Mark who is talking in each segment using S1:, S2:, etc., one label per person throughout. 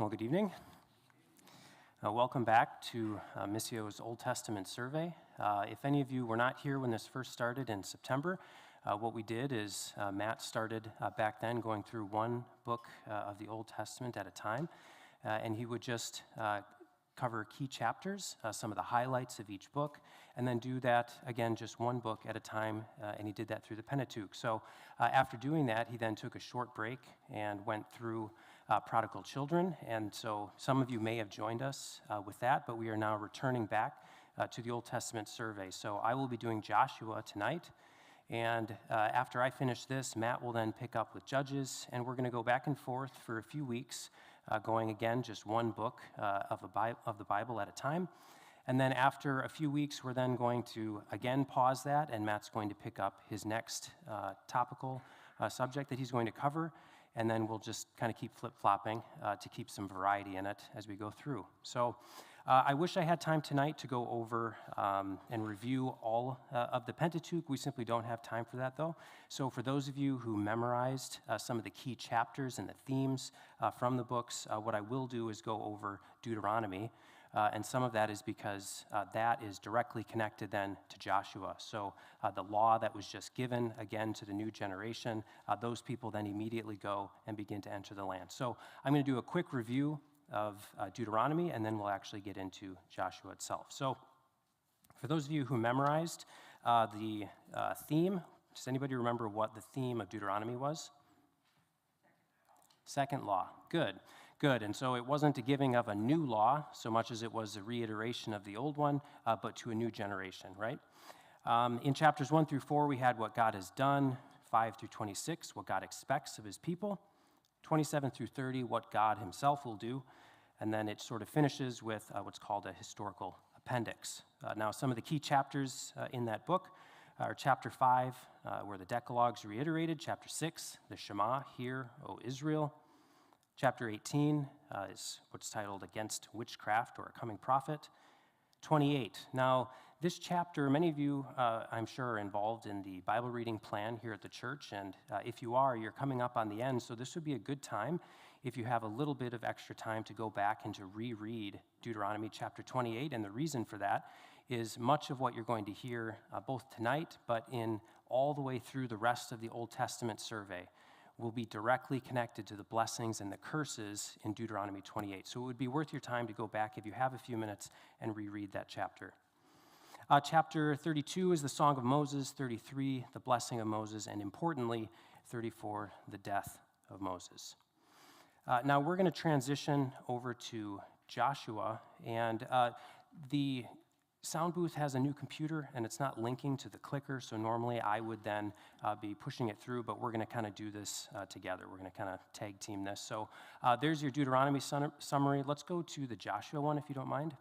S1: Well, good evening. Welcome back to Missio's Old Testament survey. If any of you were not here when this first started in September, what we did is Matt started back then going through one book of the Old Testament at a time, and he would just cover key chapters, some of the highlights of each book, and then do that again just one book at a time, and he did that through the Pentateuch. So after doing that, he then took a short break and went through Prodigal Children, and so some of you may have joined us with that, but we are now returning back to the Old Testament survey. So I will be doing Joshua tonight, and after I finish this, Matt will then pick up with Judges, and we're going to go back and forth for a few weeks, going again just one book of the Bible at a time. And then after a few weeks, we're then going to again pause that, and Matt's going to pick up his next topical subject that he's going to cover, and then we'll just kind of keep flip-flopping to keep some variety in it as we go through. So I wish I had time tonight to go over and review all of the Pentateuch. We simply don't have time for that, though. So for those of you who memorized some of the key chapters and the themes from the books, what I will do is go over Deuteronomy. And some of that is because that is directly connected then to Joshua. So the law that was just given again to the new generation, those people then immediately go and begin to enter the land. So I'm going to do a quick review of Deuteronomy, and then we'll actually get into Joshua itself. So for those of you who memorized the theme, does anybody remember what the theme of Deuteronomy was? Second law. Good. And so it wasn't a giving of a new law so much as it was a reiteration of the old one, but to a new generation, right? In chapters 1 through 4, we had what God has done, 5 through 26, what God expects of his people, 27 through 30, what God himself will do, and then it sort of finishes with what's called a historical appendix. Now, some of the key chapters in that book are chapter 5, where the Decalogue's reiterated, chapter 6, the Shema, Hear, O Israel. Chapter 18 is what's titled Against Witchcraft or a Coming Prophet. 28. Now, this chapter, many of you, I'm sure, are involved in the Bible reading plan here at the church, and if you are, you're coming up on the end, so this would be a good time if you have a little bit of extra time to go back and to reread Deuteronomy chapter 28, and the reason for that is much of what you're going to hear both tonight, but in all the way through the rest of the Old Testament survey will be directly connected to the blessings and the curses in Deuteronomy 28. So it would be worth your time to go back if you have a few minutes and reread that chapter. Chapter 32 is the Song of Moses, 33, the blessing of Moses, and importantly, 34, the death of Moses. Now we're going to transition over to Joshua, and the sound booth has a new computer, and it's not linking to the clicker, so normally I would then be pushing it through, but we're going to kind of do this together. We're going to kind of tag team this. So there's your Deuteronomy summary. Let's go to the Joshua one, if you don't mind.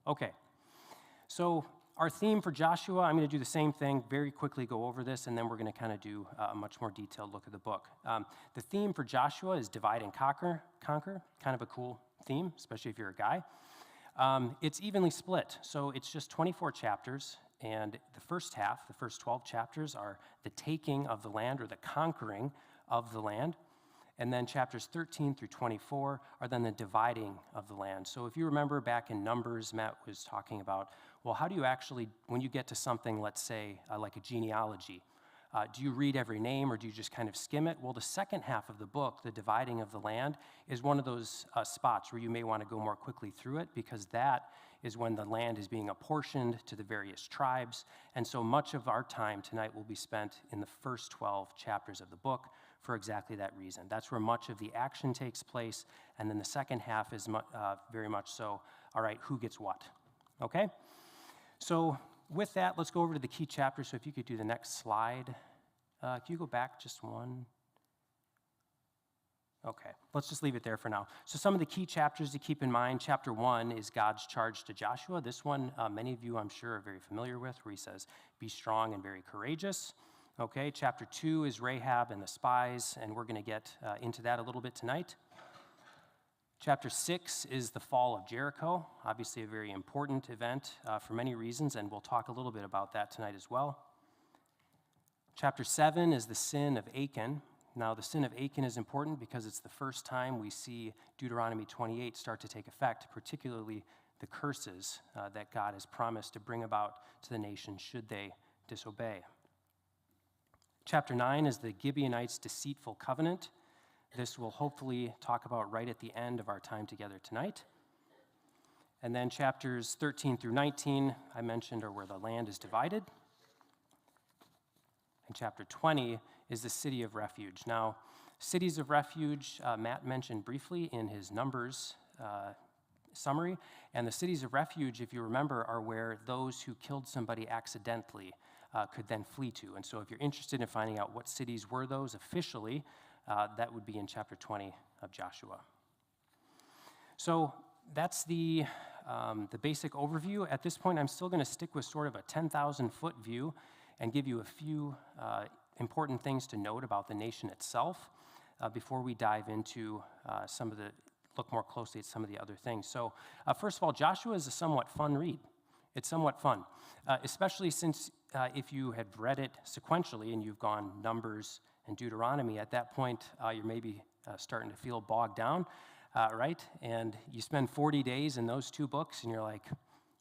S1: Okay. So our theme for Joshua, I'm going to do the same thing, very quickly go over this, and then we're going to kind of do a much more detailed look at the book. The theme for Joshua is divide and conquer, kind of a cool theme, especially if you're a guy. It's evenly split, so it's just 24 chapters, and the first half, the first 12 chapters, are the taking of the land or the conquering of the land, and then chapters 13 through 24 are then the dividing of the land. So if you remember back in Numbers, Matt was talking about, well, how do you actually, when you get to something, let's say, like a genealogy, do you read every name or do you just kind of skim it? Well, the second half of the book, the dividing of the land, is one of those spots where you may want to go more quickly through it because that is when the land is being apportioned to the various tribes. And so much of our time tonight will be spent in the first 12 chapters of the book for exactly that reason. That's where much of the action takes place. And then the second half is very much so, all right, who gets what? Okay? So with that, let's go over to the key chapters. So if you could do the next slide. Can you go back just one? Okay, let's just leave it there for now. So some of the key chapters to keep in mind. Chapter 1 is God's charge to Joshua. This one, many of you, I'm sure, are very familiar with, where he says, be strong and very courageous. Okay, chapter 2 is Rahab and the spies, and we're going to get into that a little bit tonight. Chapter 6 is the fall of Jericho, obviously a very important event for many reasons, and we'll talk a little bit about that tonight as well. Chapter 7 is the sin of Achan, Now, the sin of Achan is important because it's the first time we see Deuteronomy 28 start to take effect, particularly the curses that God has promised to bring about to the nation should they disobey. Chapter 9 is the Gibeonites' deceitful covenant. This we'll hopefully talk about right at the end of our time together tonight. And then chapters 13 through 19, I mentioned, are where the land is divided. And chapter 20 is the city of refuge. Now, cities of refuge, Matt mentioned briefly in his Numbers summary. And the cities of refuge, if you remember, are where those who killed somebody accidentally could then flee to. And so if you're interested in finding out what cities were those officially, that would be in chapter 20 of Joshua. So that's the basic overview. At this point, I'm still going to stick with sort of a 10,000-foot view and give you a few important things to note about the nation itself before we dive into look more closely at some of the other things. So first of all, Joshua is a somewhat fun read. It's somewhat fun, especially since if you had read it sequentially and you've gone Numbers and Deuteronomy, at that point you're maybe starting to feel bogged down, right? And you spend 40 days in those two books and you're like,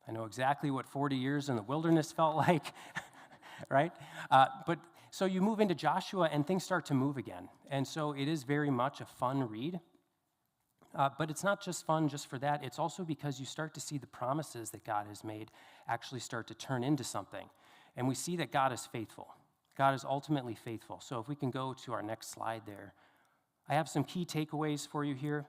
S1: I know exactly what 40 years in the wilderness felt like, right? But so you move into Joshua and things start to move again. And so it is very much a fun read. But it's not just fun just for that. It's also because you start to see the promises that God has made actually start to turn into something. And we see that God is faithful. God is ultimately faithful. So if we can go to our next slide there. I have some key takeaways for you here.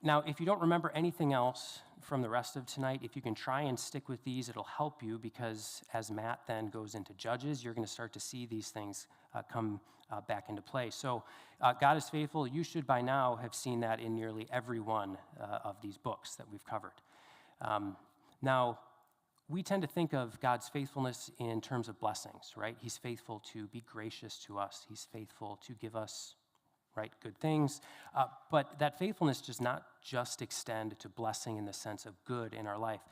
S1: Now, if you don't remember anything else from the rest of tonight, if you can try and stick with these, it'll help you because as Matt then goes into Judges, you're going to start to see these things come back into play. So God is faithful. You should by now have seen that in nearly every one of these books that we've covered. Now, we tend to think of God's faithfulness in terms of blessings, right? He's faithful to be gracious to us. He's faithful to give us, right, good things. But that faithfulness does not just extend to blessing in the sense of good in our life.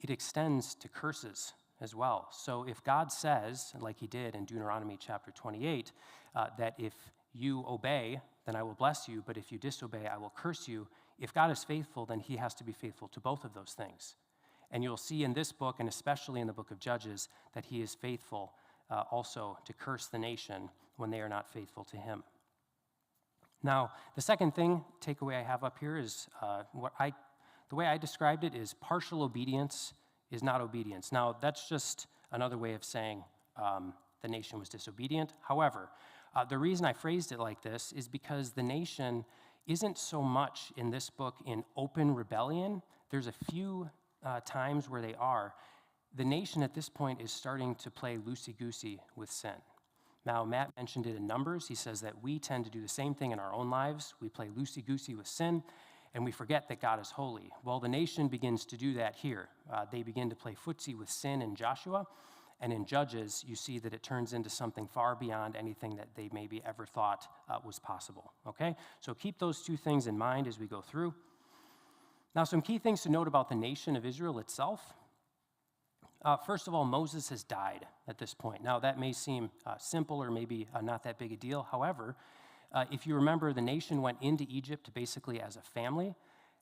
S1: It extends to curses as well. So if God says, like he did in Deuteronomy chapter 28, that if you obey, then I will bless you, but if you disobey, I will curse you. If God is faithful, then he has to be faithful to both of those things. And you'll see in this book, and especially in the book of Judges, that he is faithful also to curse the nation when they are not faithful to him. Now, the second takeaway I have up here is the way I described it is partial obedience is not obedience. Now, that's just another way of saying the nation was disobedient. However, the reason I phrased it like this is because the nation isn't so much in this book in open rebellion. There's a few times where they are. The nation at this point is starting to play loosey-goosey with sin. Now, Matt mentioned it in Numbers. He says that we tend to do the same thing in our own lives. We play loosey-goosey with sin, and we forget that God is holy. Well, the nation begins to do that here. They begin to play footsie with sin in Joshua, and in Judges, you see that it turns into something far beyond anything that they maybe ever thought was possible, okay? So keep those two things in mind as we go through. Now, some key things to note about the nation of Israel itself. First of all, Moses has died at this point. Now, that may seem simple or maybe not that big a deal. However, if you remember, the nation went into Egypt basically as a family,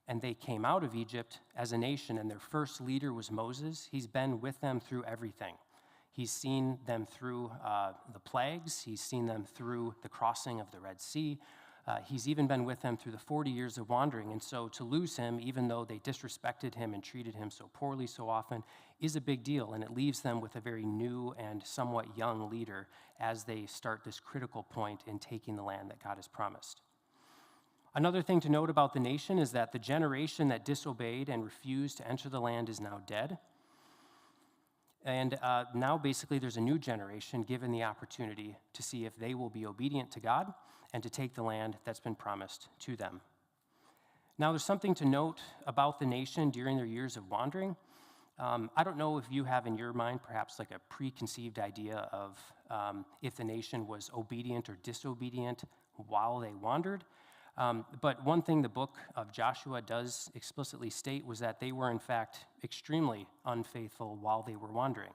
S1: and they came out of Egypt as a nation, and their first leader was Moses. He's been with them through everything. He's seen them through the plagues. He's seen them through the crossing of the Red Sea. He's even been with them through the 40 years of wandering. And so to lose him, even though they disrespected him and treated him so poorly so often, is a big deal. And it leaves them with a very new and somewhat young leader as they start this critical point in taking the land that God has promised. Another thing to note about the nation is that the generation that disobeyed and refused to enter the land is now dead. And now basically there's a new generation given the opportunity to see if they will be obedient to God and to take the land that's been promised to them. Now there's something to note about the nation during their years of wandering. I don't know if you have in your mind perhaps like a preconceived idea of if the nation was obedient or disobedient while they wandered. But one thing the book of Joshua does explicitly state was that they were in fact extremely unfaithful while they were wandering.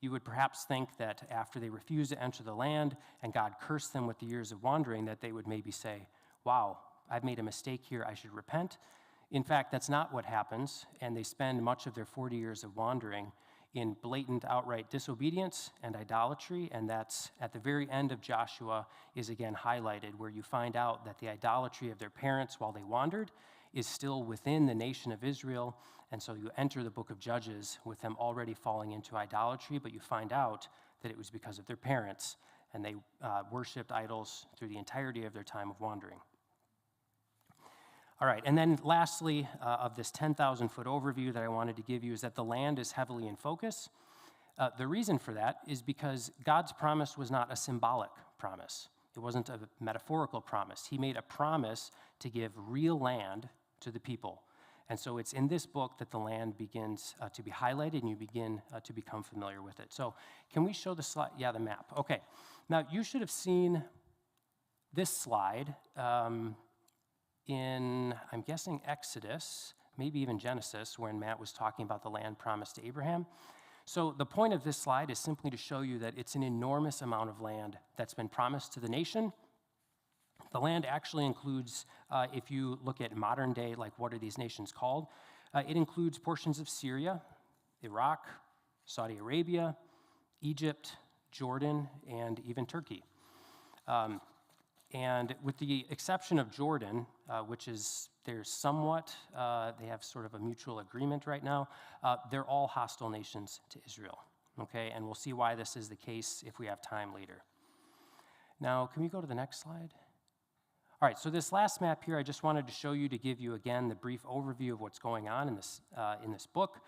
S1: You would perhaps think that after they refused to enter the land and God cursed them with the years of wandering, that they would maybe say, wow, I've made a mistake here, I should repent. In fact, that's not what happens, and they spend much of their 40 years of wandering in blatant, outright disobedience and idolatry, and that's at the very end of Joshua is again highlighted, where you find out that the idolatry of their parents while they wandered is still within the nation of Israel, and so you enter the book of Judges with them already falling into idolatry, but you find out that it was because of their parents, and they worshipped idols through the entirety of their time of wandering. All right, and then lastly, of this 10,000-foot overview that I wanted to give you is that the land is heavily in focus. The reason for that is because God's promise was not a symbolic promise. It wasn't a metaphorical promise. He made a promise to give real land to the people. And so it's in this book that the land begins to be highlighted and you begin to become familiar with it. So can we show the slide? Yeah, the map. Okay. Now, you should have seen this slide in, I'm guessing, Exodus, maybe even Genesis, when Matt was talking about the land promised to Abraham. So the point of this slide is simply to show you that it's an enormous amount of land that's been promised to the nation. The land actually includes, if you look at modern day, like what are these nations called? It includes portions of Syria, Iraq, Saudi Arabia, Egypt, Jordan, and even Turkey. And with the exception of Jordan, which is, there's somewhat, they have sort of a mutual agreement right now, they're all hostile nations to Israel, okay? And we'll see why this is the case if we have time later. Now, can we go to the next slide? All right, so this last map here, I just wanted to show you to give you, again, the brief overview of what's going on in this book.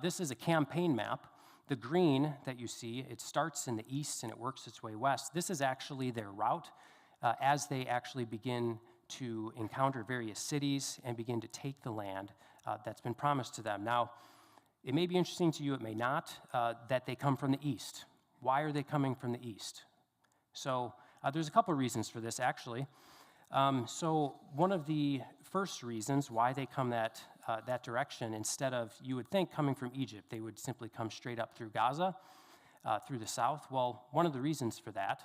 S1: This is a campaign map. The green that you see, it starts in the east and it works its way west. This is actually their route as they actually begin to encounter various cities and begin to take the land that's been promised to them. Now, it may be interesting to you, it may not, that they come from the east. Why are they coming from the east? So there's a couple of reasons for this, actually. So one of the first reasons why they come that direction, instead of, you would think, coming from Egypt, they would simply come straight up through Gaza, through the south. Well, one of the reasons for that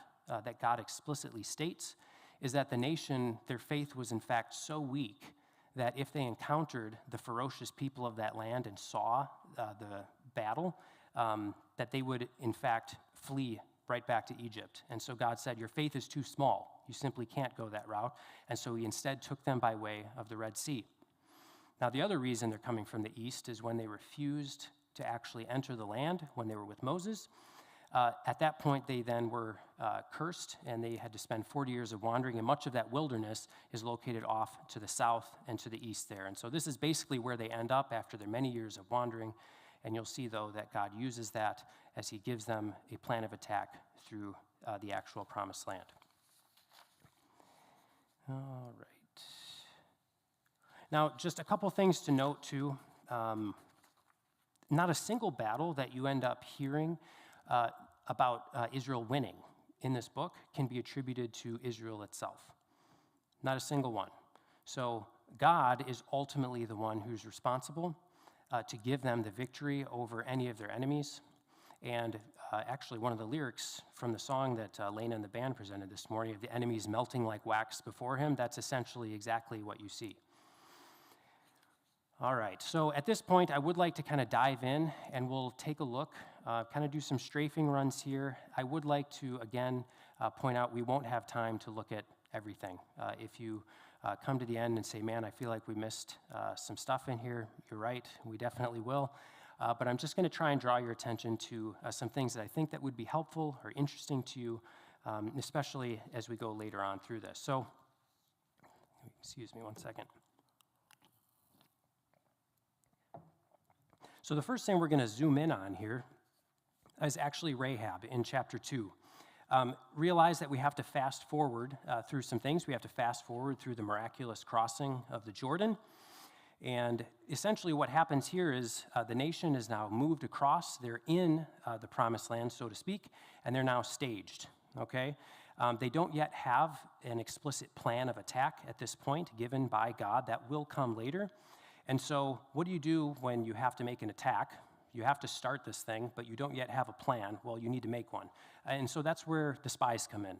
S1: God explicitly states, is that the nation, their faith was in fact so weak that if they encountered the ferocious people of that land and saw the battle, that they would in fact flee right back to Egypt. And so God said, your faith is too small. You simply can't go that route. And so he instead took them by way of the Red Sea. Now, the other reason they're coming from the east is when they refused to actually enter the land, when they were with Moses. At that point, they then were cursed, and they had to spend 40 years of wandering, and much of that wilderness is located off to the south and to the east there. And so this is basically where they end up after their many years of wandering, and you'll see, though, that God uses that as he gives them a plan of attack through the actual promised land. All right. Now, just a couple things to note, too. Not a single battle that you end up hearing about Israel winning in this book can be attributed to Israel itself. Not a single one. So God is ultimately the one who's responsible to give them the victory over any of their enemies. And actually, one of the lyrics from the song that Lena and the band presented this morning, of the enemies melting like wax before him, that's essentially exactly what you see. All right, so at this point, I would like to kind of dive in, and we'll take a look, kind of do some strafing runs here. I would like to, again, point out we won't have time to look at everything. If you come to the end and say, man, I feel like we missed some stuff in here, you're right, we definitely will. But I'm just going to try and draw your attention to some things that I think that would be helpful or interesting to you, especially as we go later on through this. So, excuse me one second. So the first thing we're going to zoom in on here is actually Rahab in chapter 2. Realize that we have to fast forward through some things. We have to fast forward through the miraculous crossing of the Jordan. And essentially what happens here is the nation is now moved across. They're in the promised land, so to speak, and they're now staged, okay? They don't yet have an explicit plan of attack at this point given by God. That will come later. And so what do you do when you have to make an attack? You have to start this thing, but you don't yet have a plan. Well, you need to make one. And so that's where the spies come in.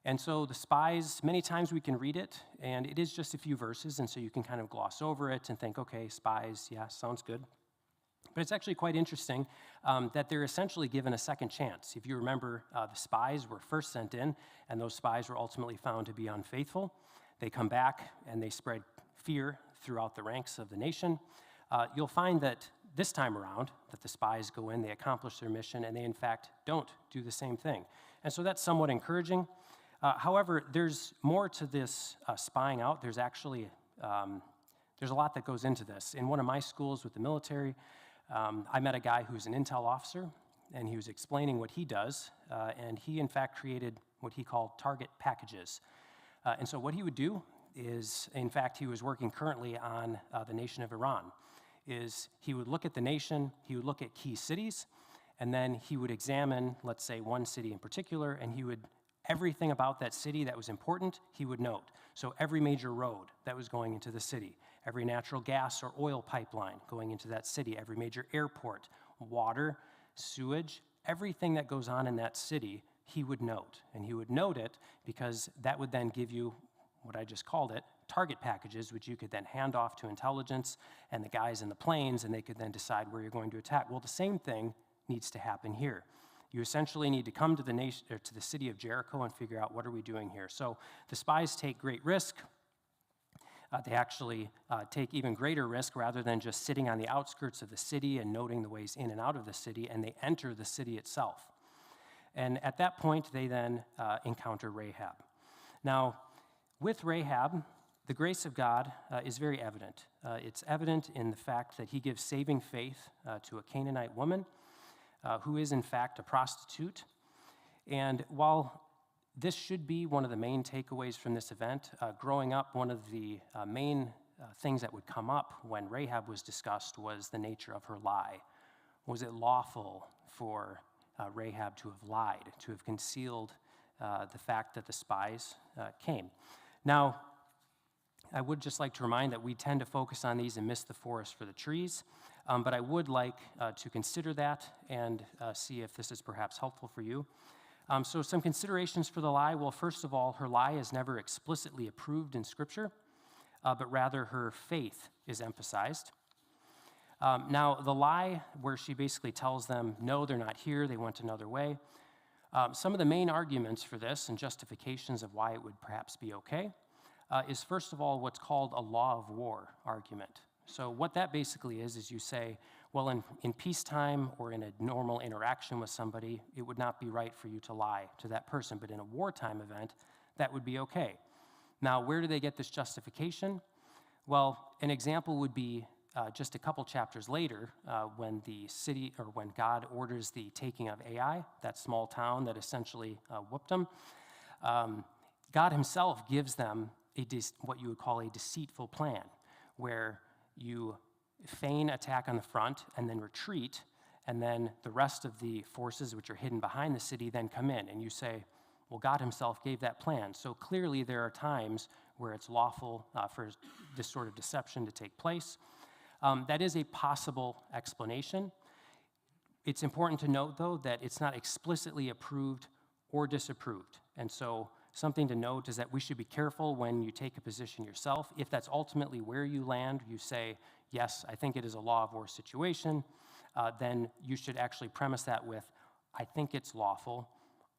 S1: And so the spies, many times we can read it, and it is just a few verses, and so you can kind of gloss over it and think, okay, spies, yeah, sounds good. But it's actually quite interesting that they're essentially given a second chance. If you remember, the spies were first sent in, and those spies were ultimately found to be unfaithful. They come back, and they spread fear throughout the ranks of the nation. You'll find that this time around, that the spies go in, they accomplish their mission, and they, in fact, don't do the same thing. And so that's somewhat encouraging. However, there's more to this spying out. There's actually, there's a lot that goes into this. In one of my schools with the military, I met a guy who's an intel officer, and he was explaining what he does, and he, in fact, created what he called target packages. And so what he would do is, in fact, he was working currently on the nation of Iran, is he would look at the nation, he would look at key cities, and then he would examine, let's say, one city in particular, and he would, everything about that city that was important, he would note. So every major road that was going into the city, every natural gas or oil pipeline going into that city, every major airport, water, sewage, everything that goes on in that city, he would note. And he would note it because that would then give you what I just called it, target packages, which you could then hand off to intelligence and the guys in the planes, and they could then decide where you're going to attack. Well, the same thing needs to happen here. You essentially need to come to the nation, or to the city of Jericho and figure out what are we doing here. So the spies take great risk. They actually take even greater risk rather than just sitting on the outskirts of the city and noting the ways in and out of the city, and they enter the city itself. And at that point, they then encounter Rahab. Now, with Rahab, the grace of God is very evident. It's evident in the fact that he gives saving faith to a Canaanite woman who is, in fact, a prostitute. And while this should be one of the main takeaways from this event, growing up, one of the main things that would come up when Rahab was discussed was the nature of her lie. Was it lawful for Rahab to have lied, to have concealed the fact that the spies came? Now, I would just like to remind that we tend to focus on these and miss the forest for the trees, but I would like to consider that and see if this is perhaps helpful for you. So some considerations for the lie. Well, first of all, her lie is never explicitly approved in Scripture, but rather her faith is emphasized. Now, the lie where she basically tells them, no, they're not here, they went another way. Some of the main arguments for this and justifications of why it would perhaps be okay is, first of all, what's called a law of war argument. So what that basically is you say, well, in peacetime or in a normal interaction with somebody, it would not be right for you to lie to that person, but in a wartime event, that would be okay. Now, where do they get this justification? Well, an example would be just a couple chapters later, when the city, or when God orders the taking of Ai, that small town that essentially whooped them. God himself gives them what you would call a deceitful plan, where you feign attack on the front and then retreat, and then the rest of the forces which are hidden behind the city then come in, and you say, well, God himself gave that plan. So clearly there are times where it's lawful for this sort of deception to take place. That is a possible explanation. It's important to note, though, that it's not explicitly approved or disapproved. And so something to note is that we should be careful when you take a position yourself. If that's ultimately where you land, you say, yes, I think it is a law of war situation, then you should actually premise that with, I think it's lawful,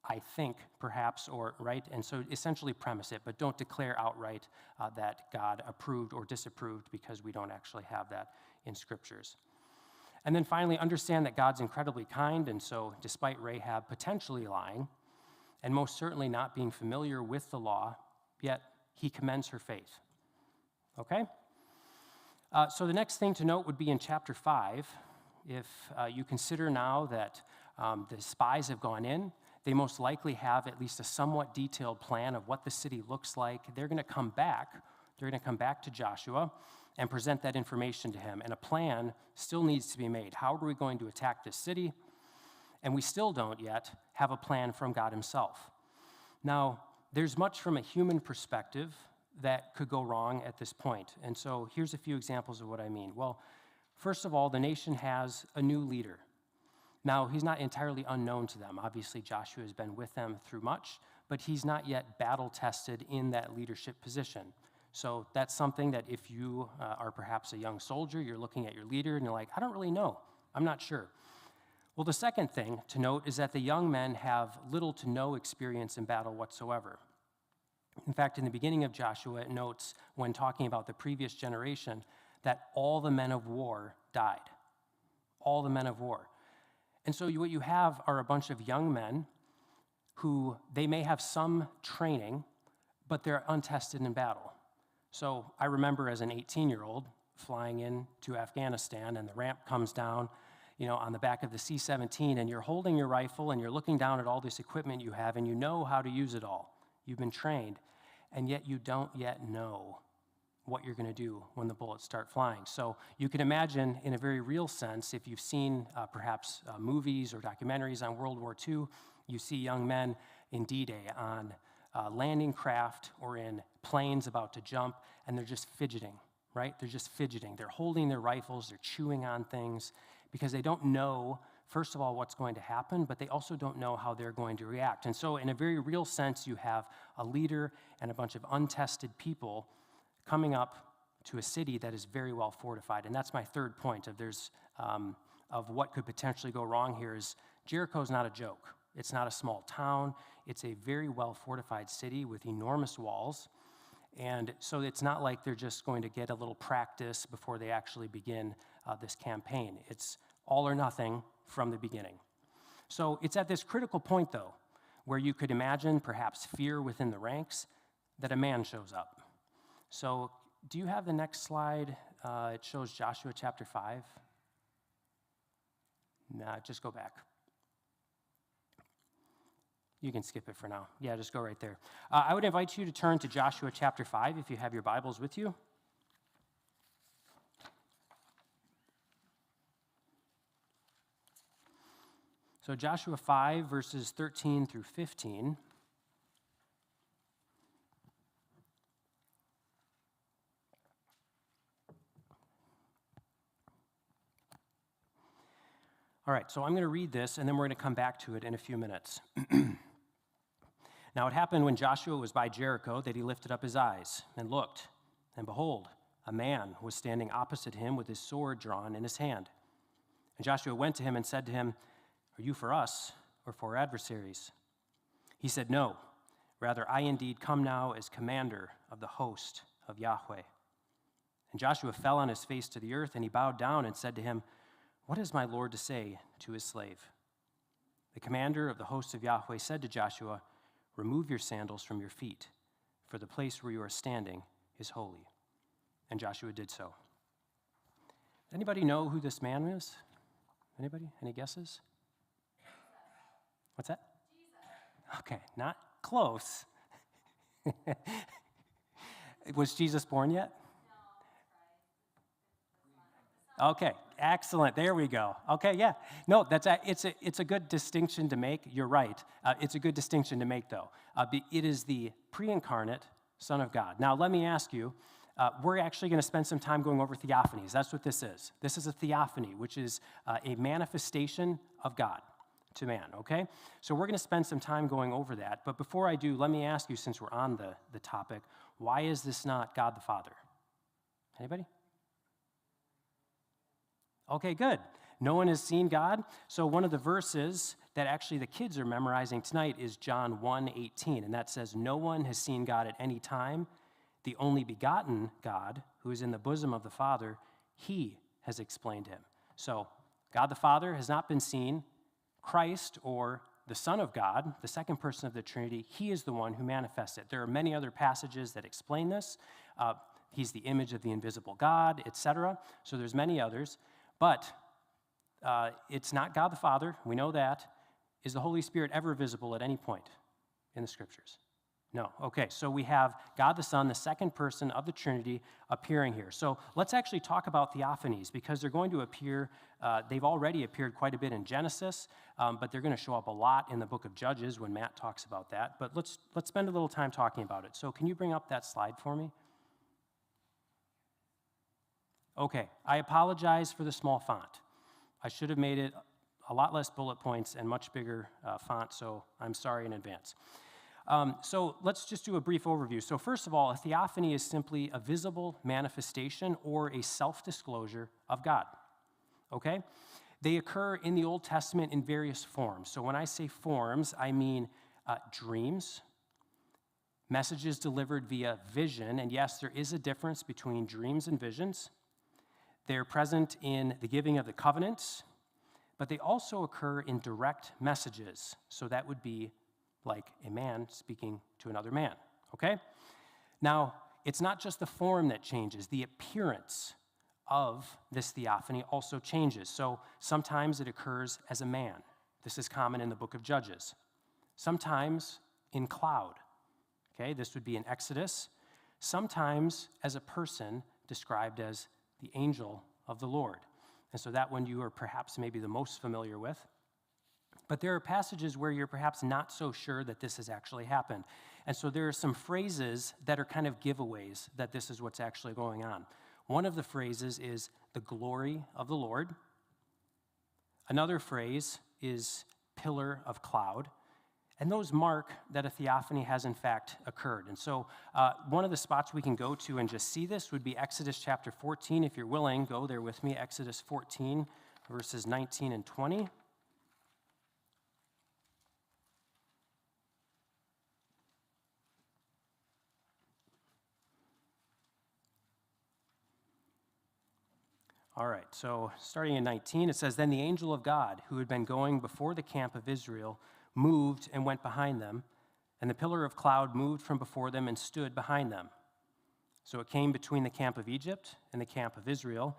S1: I think perhaps, or right? And so essentially premise it, but don't declare outright that God approved or disapproved, because we don't actually have that in scriptures. And then finally, understand that God's incredibly kind, and so despite Rahab potentially lying, and most certainly not being familiar with the law, yet he commends her faith. Okay? So the next thing to note would be in chapter 5. If you consider now that the spies have gone in, they most likely have at least a somewhat detailed plan of what the city looks like. They're going to come back. They're going to come back to Joshua and present that information to him. And a plan still needs to be made. How are we going to attack this city? And we still don't yet have a plan from God himself. Now, there's much from a human perspective that could go wrong at this point. And so here's a few examples of what I mean. Well, First of all, the nation has a new leader. Now, he's not entirely unknown to them. Obviously, Joshua has been with them through much, but he's not yet battle-tested in that leadership position. So that's something that if you are perhaps a young soldier, you're looking at your leader and you're like, I don't really know. I'm not sure. Well, the second thing to note is that the young men have little to no experience in battle whatsoever. In fact, in the beginning of Joshua, it notes when talking about the previous generation that all the men of war died. All the men of war. And so what you have are a bunch of young men who they may have some training, but they're untested in battle. So I remember as an 18-year-old flying into Afghanistan and the ramp comes down, on the back of the C-17, and you're holding your rifle and you're looking down at all this equipment you have and you know how to use it all. You've been trained, and yet you don't yet know what you're going to do when the bullets start flying. So you can imagine, in a very real sense, if you've seen perhaps movies or documentaries on World War II, you see young men in D-Day on landing craft or in planes about to jump, and they're just fidgeting, right? They're just fidgeting. They're holding their rifles, they're chewing on things, because they don't know, first of all, what's going to happen, but they also don't know how they're going to react. And so in a very real sense, you have a leader and a bunch of untested people coming up to a city that is very well fortified. And that's my third point of what could potentially go wrong here is Jericho's not a joke. It's not a small town. It's a very well fortified city with enormous walls. And so it's not like they're just going to get a little practice before they actually begin this campaign. It's all or nothing from the beginning. So it's at this critical point, though, where you could imagine perhaps fear within the ranks that a man shows up. So do you have the next slide? It shows Joshua chapter 5. Nah, just go back. You can skip it for now. Yeah, just go right there. I would invite you to turn to Joshua chapter 5 if you have your Bibles with you. So Joshua 5, verses 13 through 15. All right, so I'm going to read this, and then we're going to come back to it in a few minutes. Now it happened when Joshua was by Jericho that he lifted up his eyes and looked, and behold, a man was standing opposite him with his sword drawn in his hand. And Joshua went to him and said to him, Are you for us or for our adversaries? He said, No, rather I indeed come now as commander of the host of Yahweh. And Joshua fell on his face to the earth, and he bowed down and said to him, What is my Lord to say to his slave? The commander of the host of Yahweh said to Joshua, Remove your sandals from your feet, for the place where you are standing is holy. And Joshua did so. Anybody know who this man is? Anybody? Any guesses? What's that? Jesus. Okay, not close. Was Jesus born yet? Okay, excellent. There we go. Okay, yeah. No, it's a good distinction to make. You're right. It's a good distinction to make, though. It is the pre-incarnate Son of God. Now, let me ask you, we're actually going to spend some time going over theophanies. That's what this is. This is a theophany, which is a manifestation of God to man, okay? So we're going to spend some time going over that. But before I do, let me ask you, since we're on the topic, why is this not God the Father? Anybody? Okay, good. No one has seen God. So one of the verses that actually the kids are memorizing tonight is John 1:18, and that says, No one has seen God at any time. The only begotten God, who is in the bosom of the Father, he has explained him. So God the Father has not been seen. Christ, or the Son of God, the second person of the Trinity, he is the one who manifests it. There are many other passages that explain this. He's the image of the invisible God, etc. So there's many others. But it's not God the Father, we know that. Is the Holy Spirit ever visible at any point in the Scriptures? No. Okay, so we have God the Son, the second person of the Trinity, appearing here. So let's actually talk about theophanies, because they're going to appear, they've already appeared quite a bit in Genesis, but they're going to show up a lot in the book of Judges when Matt talks about that. But let's spend a little time talking about it. So can you bring up that slide for me? Okay, I apologize for the small font. I should have made it a lot less bullet points and much bigger font, so I'm sorry in advance. So let's just do a brief overview. So first of all, a theophany is simply a visible manifestation or a self-disclosure of God, okay? They occur in the Old Testament in various forms. So when I say forms, I mean dreams, messages delivered via vision, and yes, there is a difference between dreams and visions. They're present in the giving of the covenants, but they also occur in direct messages. So that would be like a man speaking to another man, okay? Now, it's not just the form that changes, the appearance of this theophany also changes. So sometimes it occurs as a man. This is common in the book of Judges. Sometimes in cloud, okay? This would be in Exodus. Sometimes as a person described as the angel of the Lord. And so that one you are perhaps maybe the most familiar with. But there are passages where you're perhaps not so sure that this has actually happened. And so there are some phrases that are kind of giveaways that this is what's actually going on. One of the phrases is the glory of the Lord. Another phrase is pillar of cloud. And those mark that a theophany has in fact occurred. And so one of the spots we can go to and just see this would be Exodus chapter 14. If you're willing, go there with me. Exodus 14, verses 19 and 20. All right, so starting in 19, it says, "Then the angel of God, who had been going before the camp of Israel, moved and went behind them, and the pillar of cloud moved from before them and stood behind them. So it came between the camp of Egypt and the camp of Israel,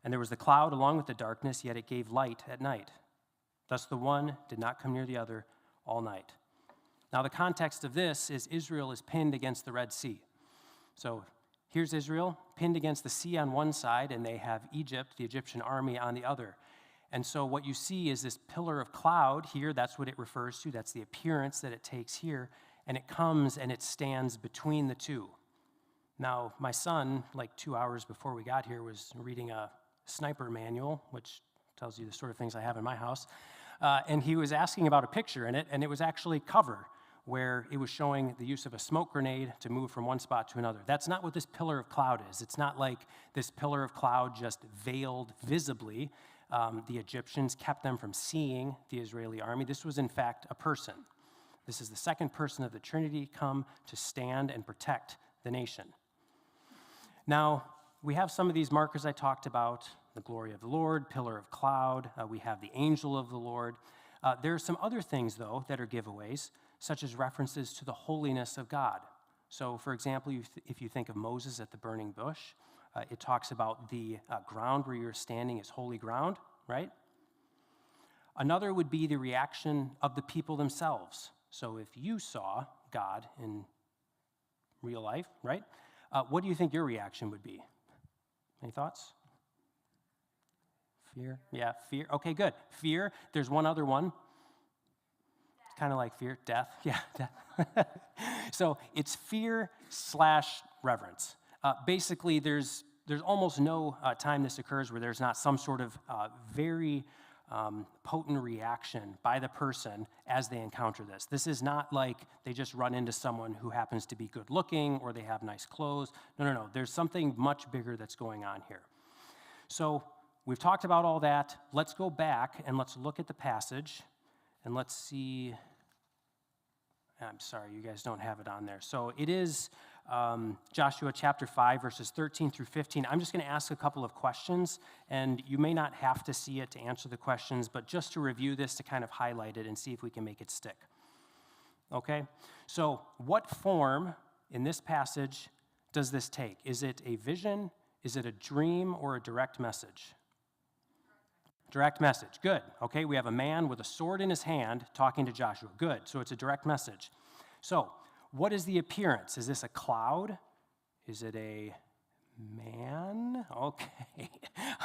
S1: and there was the cloud along with the darkness, yet it gave light at night. Thus the one did not come near the other all night." Now the context of this is Israel is pinned against the Red Sea. So here's Israel pinned against the sea on one side, and they have Egypt, the Egyptian army, on the other. And so what you see is this pillar of cloud here. That's what it refers to. That's the appearance that it takes here. And it comes and it stands between the two. Now, my son, like 2 hours before we got here, was reading a sniper manual, which tells you the sort of things I have in my house. And he was asking about a picture in it, and it was actually cover, where it was showing the use of a smoke grenade to move from one spot to another. That's not what this pillar of cloud is. It's not like this pillar of cloud just veiled visibly. The Egyptians kept them from seeing the Israeli army. This was, in fact, a person. This is the second person of the Trinity come to stand and protect the nation. Now, we have some of these markers I talked about, the glory of the Lord, pillar of cloud. We have the angel of the Lord. There are some other things, though, that are giveaways, such as references to the holiness of God. So, for example, if you think of Moses at the burning bush, it talks about the ground where you're standing is holy ground, right? Another would be the reaction of the people themselves. So if you saw God in real life, right, what do you think your reaction would be? Any thoughts? Fear? Yeah, fear. Okay, good. Fear. There's one other one. It's kind of like fear. Death. Yeah, death. So it's fear/reverence. Basically, there's almost no time this occurs where there's not some sort of very potent reaction by the person as they encounter this. This is not like they just run into someone who happens to be good looking or they have nice clothes. No. There's something much bigger that's going on here. So we've talked about all that. Let's go back and let's look at the passage and let's see. I'm sorry, you guys don't have it on there. So it is Joshua chapter 5, verses 13 through 15. I'm just going to ask a couple of questions, and you may not have to see it to answer the questions, but just to review this to kind of highlight it and see if we can make it stick. Okay? So what form in this passage does this take? Is it a vision? Is it a dream or a direct message? Direct message. Good. Okay, we have a man with a sword in his hand talking to Joshua. Good. So it's a direct message. So what is the appearance? Is this a cloud? Is it a man? Okay.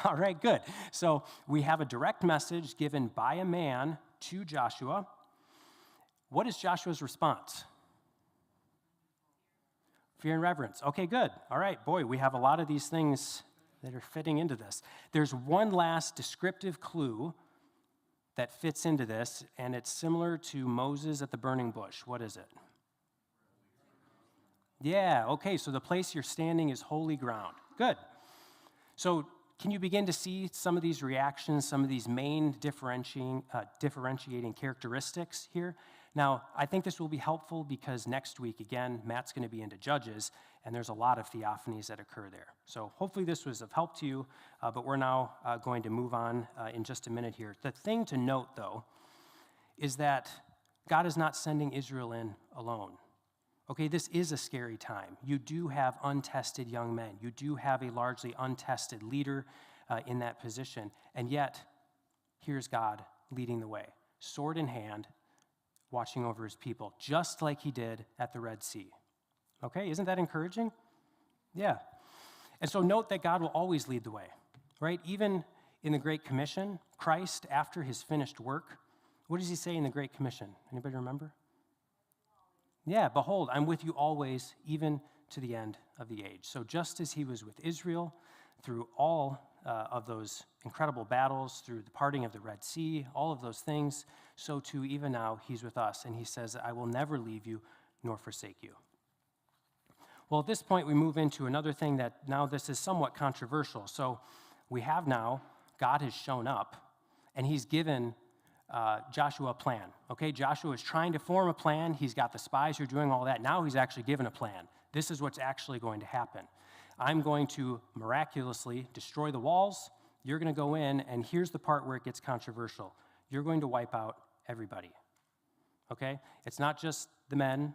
S1: All right, good. So we have a direct message given by a man to Joshua. What is Joshua's response? Fear and reverence. Okay, good. All right, boy, we have a lot of these things that are fitting into this. There's one last descriptive clue that fits into this, and it's similar to Moses at the burning bush. What is it? Yeah, okay, so the place you're standing is holy ground. Good. So can you begin to see some of these reactions, some of these main differentiating characteristics here? Now, I think this will be helpful because next week, again, Matt's going to be into Judges, and there's a lot of theophanies that occur there. So hopefully this was of help to you, but we're now going to move on in just a minute here. The thing to note, though, is that God is not sending Israel in alone. Okay, this is a scary time. You do have untested young men. You do have a largely untested leader in that position. And yet, here's God leading the way, sword in hand, watching over his people, just like he did at the Red Sea. Okay, isn't that encouraging? Yeah. And so note that God will always lead the way, right? Even in the Great Commission, Christ, after his finished work, what does he say in the Great Commission? Anybody remember? Yeah, behold, I'm with you always, even to the end of the age. So just as he was with Israel through all of those incredible battles, through the parting of the Red Sea, all of those things, so too even now he's with us. And he says, I will never leave you nor forsake you. Well, at this point, we move into another thing that now this is somewhat controversial. So we have now, God has shown up, and he's given Joshua a plan. Okay, Joshua is trying to form a plan. He's got the spies who are doing all that. Now he's actually given a plan. This is what's actually going to happen. I'm going to miraculously destroy the walls. You're going to go in, and here's the part where it gets controversial. You're going to wipe out everybody. Okay? It's not just the men.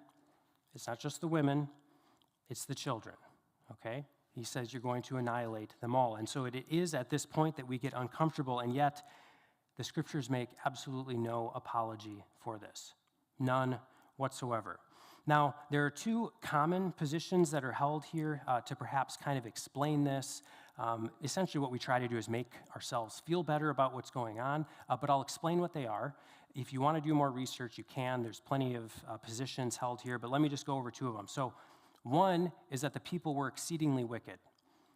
S1: It's not just the women. It's the children. Okay? He says you're going to annihilate them all. And so it is at this point that we get uncomfortable, and yet the scriptures make absolutely no apology for this. None whatsoever. Now, there are two common positions that are held here to perhaps kind of explain this. Essentially, what we try to do is make ourselves feel better about what's going on, but I'll explain what they are. If you want to do more research, you can. There's plenty of positions held here, but let me just go over two of them. So one is that the people were exceedingly wicked.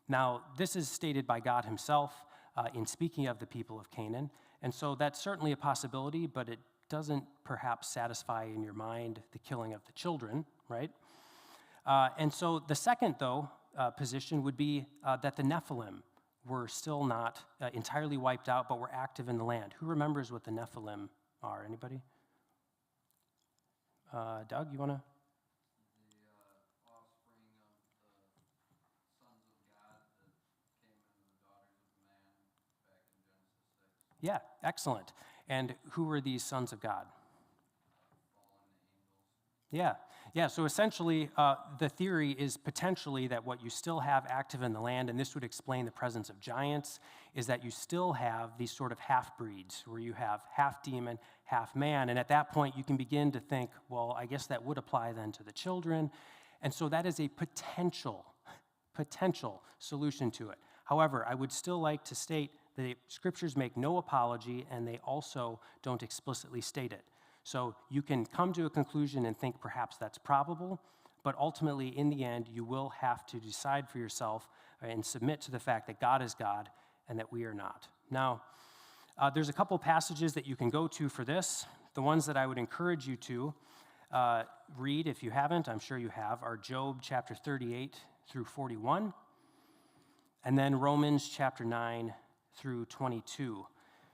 S1: Now, this is stated by God himself in speaking of the people of Canaan, and so that's certainly a possibility, but it doesn't perhaps satisfy in your mind the killing of the children, right? And so the second, though, position would be that the Nephilim were still not entirely wiped out, but were active in the land. Who remembers what the Nephilim are? Anybody? Doug, you want to?
S2: The offspring of the sons of God that came into the daughters of man back in Genesis 6.
S1: Yeah, excellent. And who were these sons of God? Yeah. So essentially, the theory is potentially that what you still have active in the land, and this would explain the presence of giants, is that you still have these sort of half-breeds where you have half demon, half man. And at that point, you can begin to think, well, I guess that would apply then to the children. And so that is a potential solution to it. However, I would still like to state the scriptures make no apology, and they also don't explicitly state it. So you can come to a conclusion and think perhaps that's probable, but ultimately, in the end, you will have to decide for yourself and submit to the fact that God is God and that we are not. Now, there's a couple passages that you can go to for this. The ones that I would encourage you to read, if you haven't, I'm sure you have, are Job chapter 38 through 41, and then Romans chapter 9 through 22.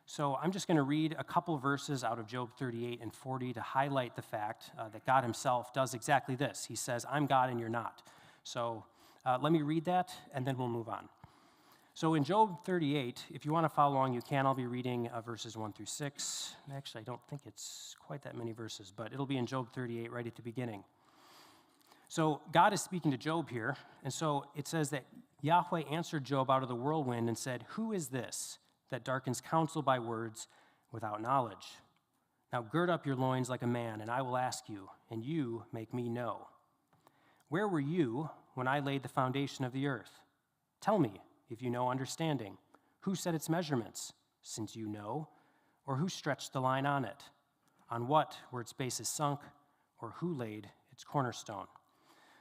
S1: So I'm just going to read a couple verses out of Job 38 and 40 to highlight the fact that God himself does exactly this. He says, I'm God and you're not. So let me read that, and then we'll move on. So in Job 38, if you want to follow along, you can. I'll be reading verses 1 through 6. Actually, I don't think it's quite that many verses, but it'll be in Job 38 right at the beginning. So God is speaking to Job here, and so it says that Yahweh answered Job out of the whirlwind and said, who is this that darkens counsel by words without knowledge? Now gird up your loins like a man, and I will ask you, and you make me know. Where were you when I laid the foundation of the earth? Tell me, if you know understanding. Who set its measurements, since you know? Or who stretched the line on it? On what were its bases sunk? Or who laid its cornerstone?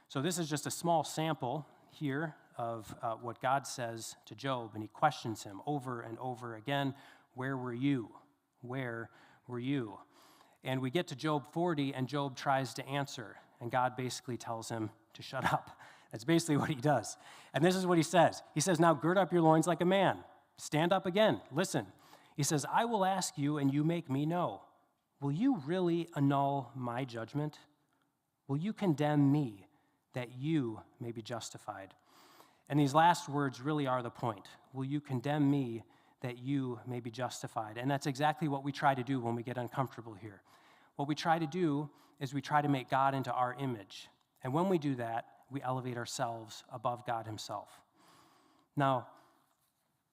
S1: So this is just a small sample here of what God says to Job, and he questions him over and over again. Where were you? Where were you? And we get to Job 40, and Job tries to answer, and God basically tells him to shut up. That's basically what he does. And this is what he says. He says, now gird up your loins like a man. Stand up again. Listen. He says, I will ask you, and you make me know. Will you really annul my judgment? Will you condemn me that you may be justified? And these last words really are the point. Will you condemn me that you may be justified? And that's exactly what we try to do when we get uncomfortable here. What we try to do is we try to make God into our image. And when we do that, we elevate ourselves above God himself. Now,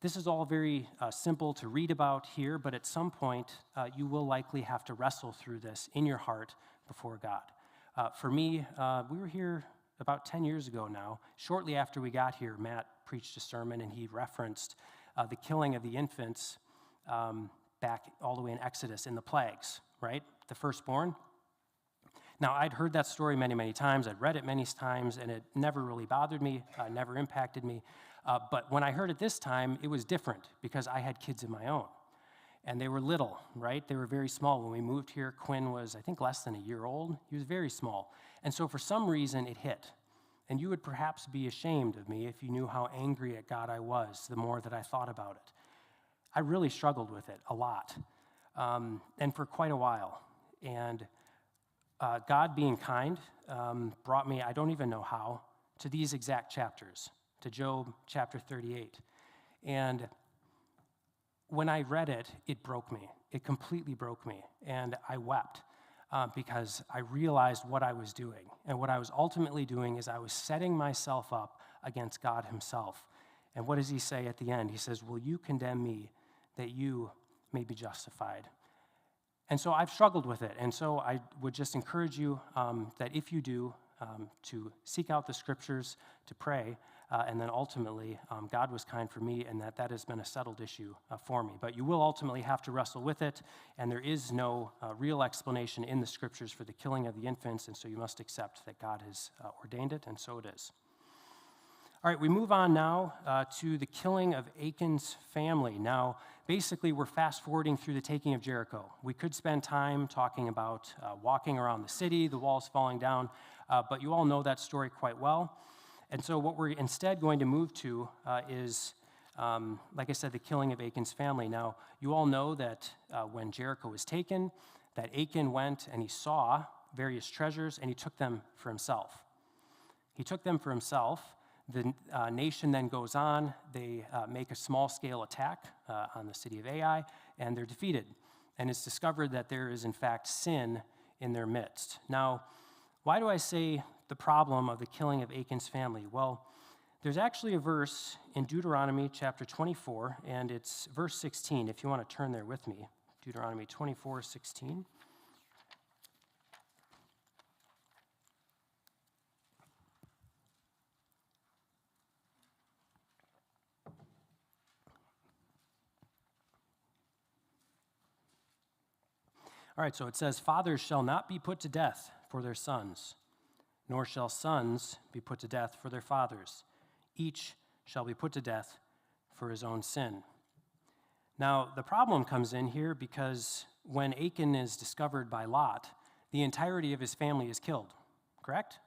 S1: this is all very simple to read about here, but at some point, you will likely have to wrestle through this in your heart before God. For me, we were here about 10 years ago now. Shortly after we got here, Matt preached a sermon, and he referenced the killing of the infants back all the way in Exodus in the plagues, right? The firstborn. Now, I'd heard that story many, many times. I'd read it many times, and it never really bothered me, never impacted me. But when I heard it this time, it was different because I had kids of my own. And they were little, right? They were very small. When we moved here, Quinn was, I think, less than a year old. He was very small. And so for some reason, it hit. And you would perhaps be ashamed of me if you knew how angry at God I was the more that I thought about it. I really struggled with it a lot, and for quite a while. And God, being kind, brought me, I don't even know how, to these exact chapters, to Job chapter 38. And when I read it, it broke me. It completely broke me. And I wept because I realized what I was doing. And what I was ultimately doing is I was setting myself up against God himself. And what does he say at the end? He says, will you condemn me that you may be justified? And so I've struggled with it. And so I would just encourage you that if you do, to seek out the scriptures, to pray, and then ultimately, God was kind for me, and that has been a settled issue for me. But you will ultimately have to wrestle with it, and there is no real explanation in the scriptures for the killing of the infants, and so you must accept that God has ordained it, and so it is. All right, we move on now to the killing of Achan's family. Now, basically, we're fast-forwarding through the taking of Jericho. We could spend time talking about walking around the city, the walls falling down, but you all know that story quite well. And so what we're instead going to move to is, like I said, the killing of Achan's family. Now, you all know that when Jericho was taken, that Achan went and he saw various treasures, and he took them for himself. He took them for himself. The nation then goes on. They make a small-scale attack on the city of Ai, and they're defeated. And it's discovered that there is, in fact, sin in their midst. Now, why do I say the problem of the killing of Achan's family? Well, there's actually a verse in Deuteronomy chapter 24, and it's verse 16, if you want to turn there with me. Deuteronomy 24:16. All right, so it says, fathers shall not be put to death for their sons, nor shall sons be put to death for their fathers. Each shall be put to death for his own sin. Now, the problem comes in here because when Achan is discovered by Lot, the entirety of his family is killed, correct?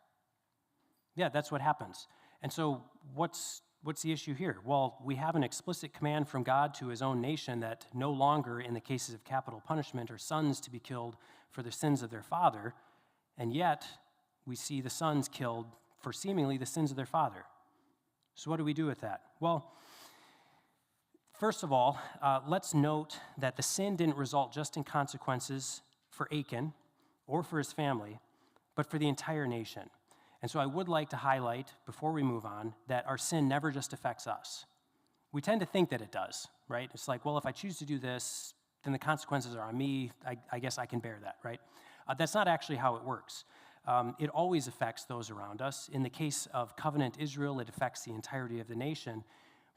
S1: Yeah, that's what happens. And so what's the issue here? Well, we have an explicit command from God to his own nation that no longer, in the cases of capital punishment, are sons to be killed for the sins of their father, and yet we see the sons killed for seemingly the sins of their father. So what do we do with that? Well, first of all, let's note that the sin didn't result just in consequences for Achan or for his family, but for the entire nation. And so I would like to highlight, before we move on, that our sin never just affects us. We tend to think that it does, right? It's like, well, if I choose to do this, then the consequences are on me. I guess I can bear that, right? That's not actually how it works. It always affects those around us. In the case of covenant Israel, it affects the entirety of the nation.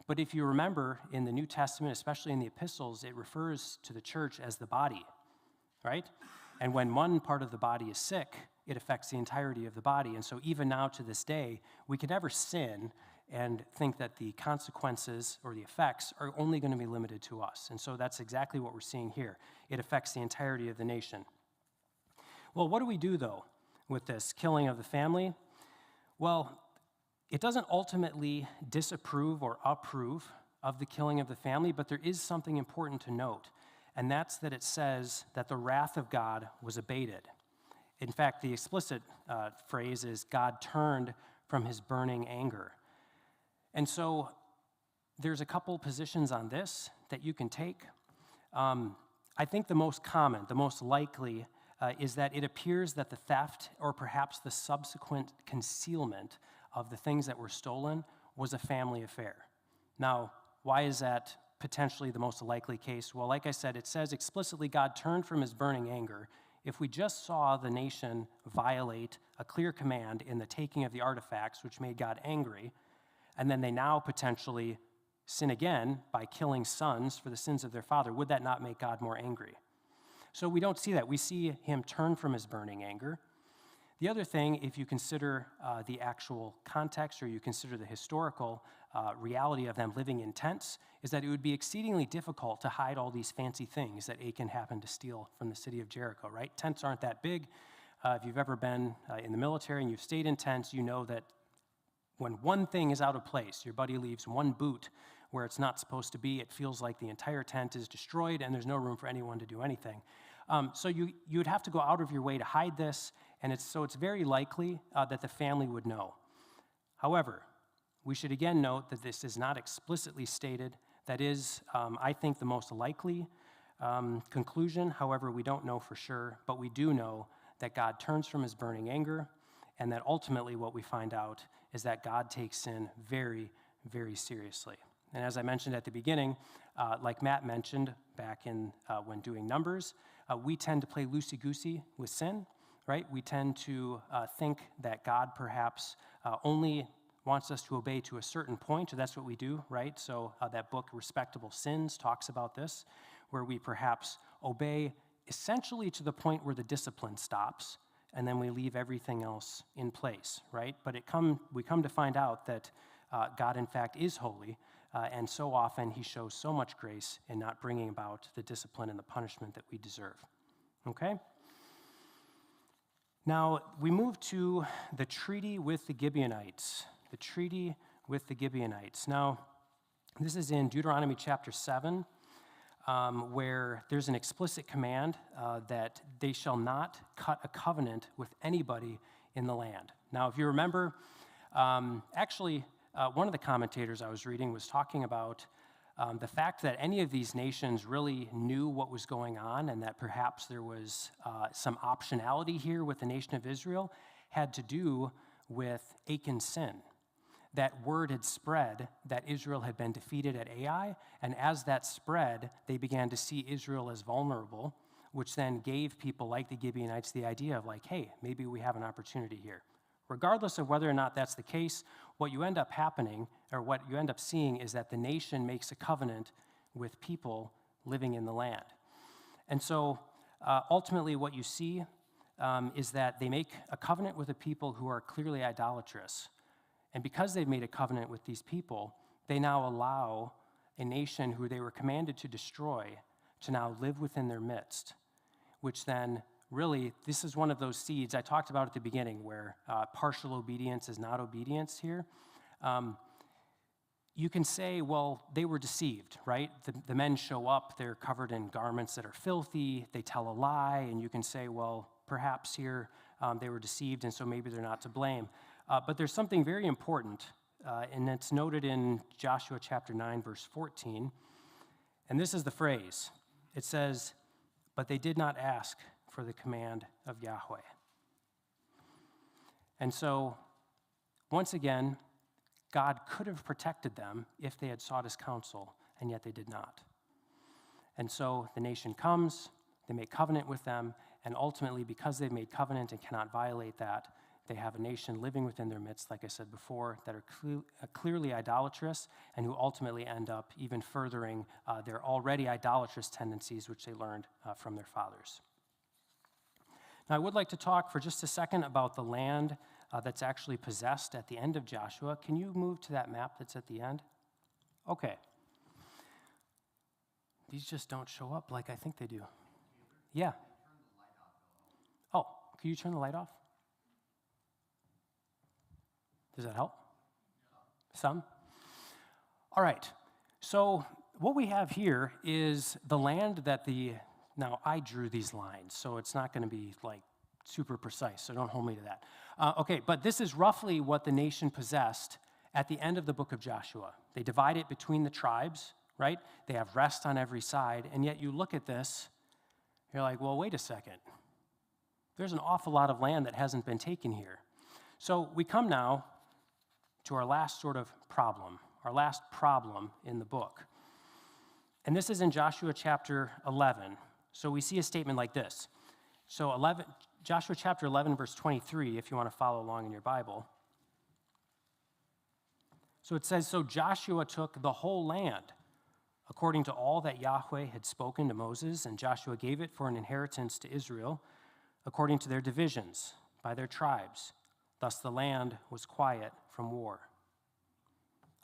S1: But if you remember, in the New Testament, especially in the epistles, it refers to the church as the body, right? And when one part of the body is sick, it affects the entirety of the body. And so even now to this day, we can never sin and think that the consequences or the effects are only going to be limited to us. And so that's exactly what we're seeing here. It affects the entirety of the nation. Well, what do we do, though, with this killing of the family? Well, it doesn't ultimately disapprove or approve of the killing of the family, but there is something important to note, and that's that it says that the wrath of God was abated. In fact, the explicit phrase is God turned from his burning anger. And so there's a couple positions on this that you can take. I think the most common, the most likely, is that it appears that the theft or perhaps the subsequent concealment of the things that were stolen was a family affair. Now, why is that potentially the most likely case? Well, like I said, it says explicitly God turned from his burning anger. If we just saw the nation violate a clear command in the taking of the artifacts, which made God angry, and then they now potentially sin again by killing sons for the sins of their father, would that not make God more angry? So we don't see that. We see him turn from his burning anger. The other thing, if you consider the actual context or you consider the historical reality of them living in tents, is that it would be exceedingly difficult to hide all these fancy things that Achan happened to steal from the city of Jericho, right? Tents aren't that big. If you've ever been in the military and you've stayed in tents, you know that when one thing is out of place, your buddy leaves one boot where it's not supposed to be, it feels like the entire tent is destroyed and there's no room for anyone to do anything. So you would have to go out of your way to hide this, and it's very likely that the family would know. However, we should again note that this is not explicitly stated. That is, I think, the most likely conclusion. However, we don't know for sure, but we do know that God turns from his burning anger, and that ultimately what we find out is that God takes sin very, very seriously. And as I mentioned at the beginning, like Matt mentioned back in when doing Numbers, we tend to play loosey-goosey with sin, right? We tend to think that God perhaps only wants us to obey to a certain point, so that's what we do, right? So that book, Respectable Sins, talks about this, where we perhaps obey essentially to the point where the discipline stops, and then we leave everything else in place, right? But we come to find out that God, in fact, is holy, and so often he shows so much grace in not bringing about the discipline and the punishment that we deserve, okay? Now, we move to the treaty with the Gibeonites. The treaty with the Gibeonites. Now, this is in Deuteronomy chapter 7, where there's an explicit command that they shall not cut a covenant with anybody in the land. Now, if you remember, one of the commentators I was reading was talking about the fact that any of these nations really knew what was going on and that perhaps there was some optionality here with the nation of Israel had to do with Achan's sin. That word had spread that Israel had been defeated at Ai, and as that spread, they began to see Israel as vulnerable, which then gave people like the Gibeonites the idea of like, hey, maybe we have an opportunity here. Regardless of whether or not that's the case, what you end up happening, or what you end up seeing, is that the nation makes a covenant with people living in the land. And so ultimately what you see is that they make a covenant with a people who are clearly idolatrous. And because they've made a covenant with these people, they now allow a nation who they were commanded to destroy to now live within their midst, which then really, this is one of those seeds I talked about at the beginning where partial obedience is not obedience here. You can say, well, they were deceived, right? The men show up, they're covered in garments that are filthy, they tell a lie, and you can say, well, perhaps here they were deceived, and so maybe they're not to blame. But there's something very important, and it's noted in Joshua chapter 9, verse 14. And this is the phrase. It says, but they did not ask for the command of Yahweh. And so, once again, God could have protected them if they had sought his counsel, and yet they did not. And so the nation comes, they make covenant with them, and ultimately, because they've made covenant and cannot violate that, they have a nation living within their midst, like I said before, that are clearly idolatrous and who ultimately end up even furthering their already idolatrous tendencies, which they learned from their fathers. Now, I would like to talk for just a second about the land that's actually possessed at the end of Joshua. Can you move to that map that's at the end? Okay. These just don't show up like I think they do. Yeah. Oh, can you turn the light off? Does that help? Some? All right. So what we have here is the land that now I drew these lines, so it's not going to be like super precise, so don't hold me to that. Okay, but this is roughly what the nation possessed at the end of the book of Joshua. They divide it between the tribes, right? They have rest on every side, and yet you look at this, you're like, well, wait a second. There's an awful lot of land that hasn't been taken here. So we come now to our last sort of problem, our last problem in the book. And this is in Joshua chapter 11. So we see a statement like this. So Joshua chapter 11, verse 23, if you want to follow along in your Bible. So it says, so Joshua took the whole land, according to all that Yahweh had spoken to Moses, and Joshua gave it for an inheritance to Israel, according to their divisions, by their tribes. Thus the land was quiet from war.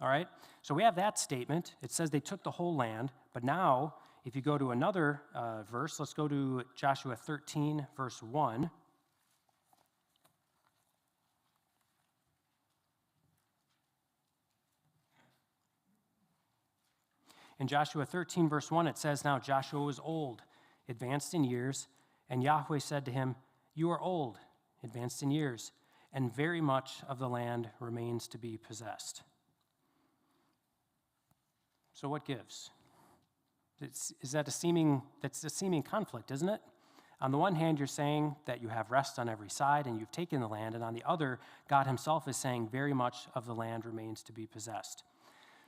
S1: All right? So we have that statement. It says they took the whole land, but now, if you go to another verse, let's go to Joshua 13, verse 1. In Joshua 13, verse 1, it says, now Joshua was old, advanced in years, and Yahweh said to him, you are old, advanced in years, and very much of the land remains to be possessed. So what gives? That's a seeming conflict, isn't it? On the one hand, you're saying that you have rest on every side and you've taken the land, and on the other, God himself is saying very much of the land remains to be possessed.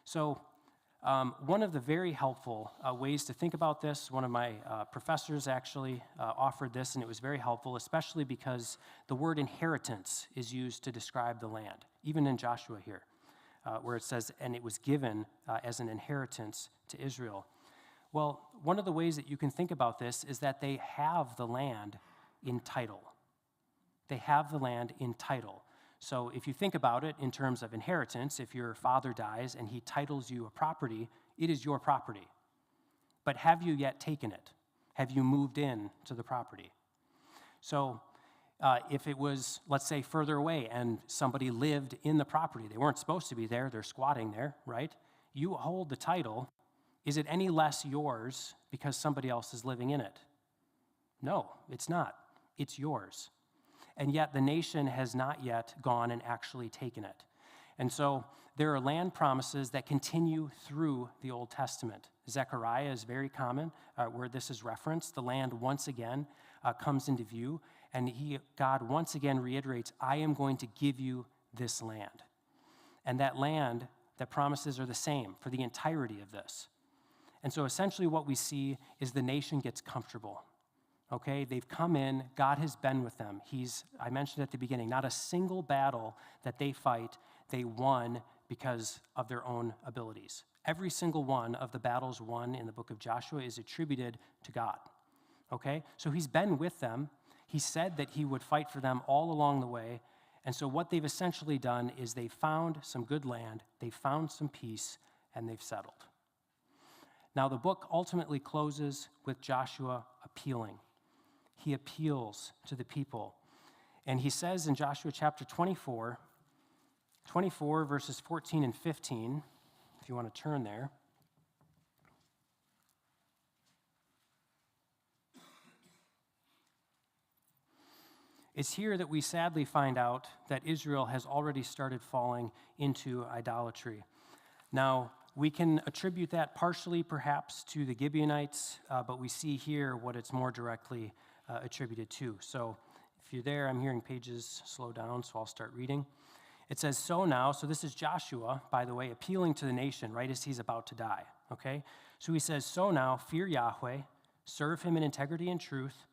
S1: So one of the very helpful ways to think about this, one of my professors actually offered this, and it was very helpful, especially because the word inheritance is used to describe the land, even in Joshua here, where it says, and it was given as an inheritance to Israel. Well, one of the ways that you can think about this is that they have the land in title. They have the land in title. So if you think about it in terms of inheritance, if your father dies and he titles you a property, it is your property. But have you yet taken it? Have you moved in to the property? So if it was, let's say, further away and somebody lived in the property, they weren't supposed to be there, they're squatting there, right? You hold the title. Is it any less yours because somebody else is living in it? No, it's not. It's yours. And yet the nation has not yet gone and actually taken it. And so there are land promises that continue through the Old Testament. Zechariah is very common where this is referenced. The land once again comes into view, and God once again reiterates, I am going to give you this land. And that land, the promises are the same for the entirety of this. And so essentially what we see is the nation gets comfortable. Okay, they've come in, God has been with them. I mentioned at the beginning, not a single battle that they fight, they won because of their own abilities. Every single one of the battles won in the book of Joshua is attributed to God. Okay, so he's been with them. He said that he would fight for them all along the way. And so what they've essentially done is they found some good land, they found some peace, and they've settled. Now the book ultimately closes with Joshua appealing. He appeals to the people. And he says in Joshua chapter 24 verses 14 and 15, if you want to turn there. It's here that we sadly find out that Israel has already started falling into idolatry. Now, we can attribute that partially perhaps to the Gibeonites, but we see here what it's more directly attributed to. So if you're there, I'm hearing pages slow down, so I'll start reading. It says, so this is Joshua, by the way, appealing to the nation right as he's about to die, okay? So he says, so now, fear Yahweh, serve him in integrity and truth,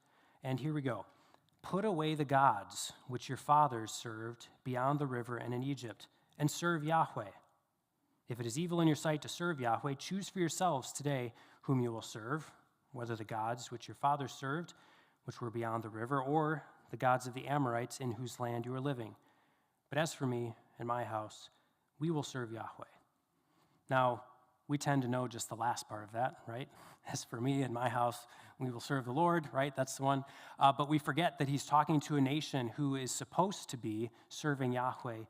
S1: and here we go. Put away the gods which your fathers served beyond the river and in Egypt, and serve Yahweh. If it is evil in your sight to serve Yahweh, choose for yourselves today whom you will serve, whether the gods which your fathers served, which were beyond the river, or the gods of the Amorites in whose land you are living. But as for me and my house, we will serve Yahweh. Now, we tend to know just the last part of that, right? As for me and my house, we will serve the Lord, right? That's the one. But we forget that he's talking to a nation who is supposed to be serving Yahweh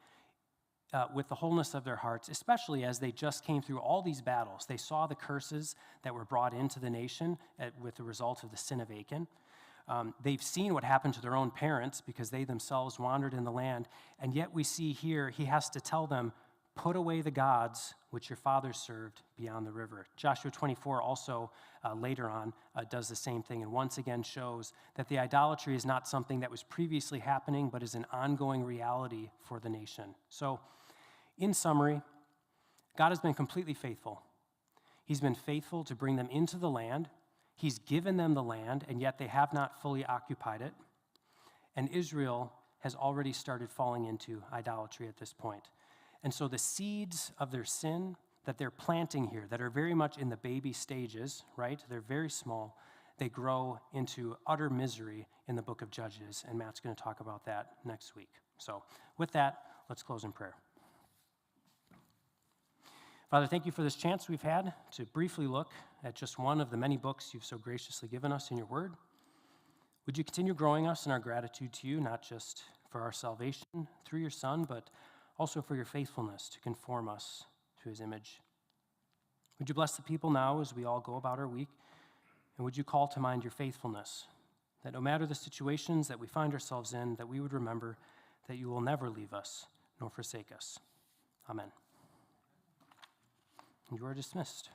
S1: with the wholeness of their hearts, especially as they just came through all these battles. They saw the curses that were brought into the nation with the result of the sin of Achan. They've seen what happened to their own parents because they themselves wandered in the land. And yet we see here, he has to tell them, put away the gods which your fathers served beyond the river. Joshua 24 also later on does the same thing and once again shows that the idolatry is not something that was previously happening but is an ongoing reality for the nation. So in summary, God has been completely faithful. He's been faithful to bring them into the land. He's given them the land, and yet they have not fully occupied it. And Israel has already started falling into idolatry at this point. And so the seeds of their sin that they're planting here, that are very much in the baby stages, right? They're very small. They grow into utter misery in the book of Judges, and Matt's going to talk about that next week. So with that, let's close in prayer. Father, thank you for this chance we've had to briefly look at just one of the many books you've so graciously given us in your word. Would you continue growing us in our gratitude to you, not just for our salvation through your Son, but also for your faithfulness to conform us to his image. Would you bless the people now as we all go about our week? And would you call to mind your faithfulness, that no matter the situations that we find ourselves in, that we would remember that you will never leave us nor forsake us. Amen. And you are dismissed.